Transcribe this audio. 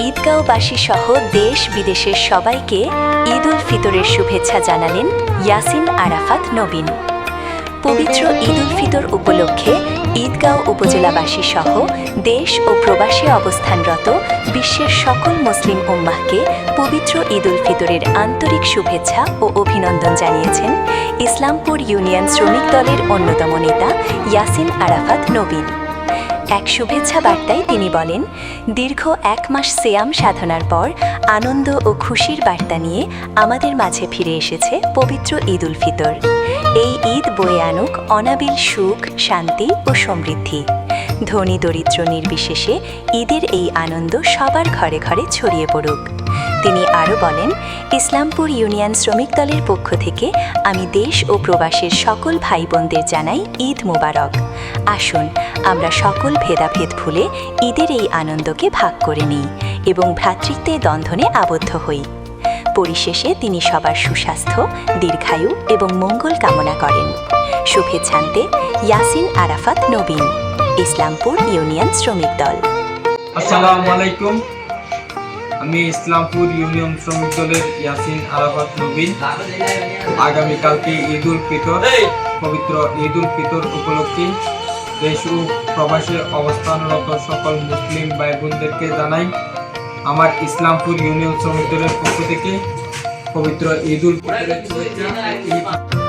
ঈদগাঁওবাসী সহ দেশ বিদেশের সবাইকে ঈদ উল ফিতরের শুভেচ্ছা জানালেন ইয়াসিন আরাফাত নবীন। পবিত্র ঈদ উল ফিতর উপলক্ষে ঈদগাঁও উপজেলাবাসী সহ দেশ ও প্রবাসে অবস্থানরত বিশ্বের সকল মুসলিম উম্মাহকে পবিত্র ঈদ উল ফিতরের আন্তরিক শুভেচ্ছা ও অভিনন্দন জানিয়েছেন ইসলামপুর ইউনিয়ন শ্রমিক দলের অন্যতম নেতা ইয়াসিন আরাফাত নবীন। এক শুভেচ্ছা বার্তায় তিনি বলেন, দীর্ঘ 1 মাস সিয়াম সাধনার পর আনন্দ ও খুশির বার্তা নিয়ে আমাদের মাঝে ফিরে এসেছে পবিত্র ঈদ উল ফিতর। এই ঈদ বয়ে আনুক অনাবিল সুখ, শান্তি ও সমৃদ্ধি। ধনী দরিদ্র নির্বিশেষে ঈদের এই আনন্দ সবার ঘরে ঘরে ছড়িয়ে পড়ুক। তিনি আরও বলেন, ইসলামপুর ইউনিয়ন শ্রমিক দলের পক্ষ থেকে আমি দেশ ও প্রবাসের সকল ভাই বোনদের জানাই ঈদ মোবারক। আসুন আমরা সকল ভেদাভেদ ভুলে ঈদের এই আনন্দকে ভাগ করে নিই এবং ভ্রাতৃত্বের বন্ধনে আবদ্ধ হই। পরিশেষে তিনি সবার সুস্বাস্থ্য, দীর্ঘায়ু এবং মঙ্গল কামনা করেন। শুভেচ্ছান্তে ইয়াসিন আরাফাত নবীন, ইসলামপুর ইউনিয়ন শ্রমিক দল। আসসালামু আলাইকুম। আমি ইসলামপুর ইউনিয়ন শ্রমিক দলের ইয়াসিন আরাফাত নবীন। আগামীকালকে ঈদ উল ফিতর, পবিত্র ঈদ উল ফিতর উপলক্ষে দেশ ও প্রবাসে অবস্থানরত সকল মুসলিম ভাই বোনদেরকে জানাই আমার ইসলামপুর ইউনিয়ন শ্রমিক দলের পক্ষ থেকে পবিত্র ঈদ উল ফিতরের শুভেচ্ছা।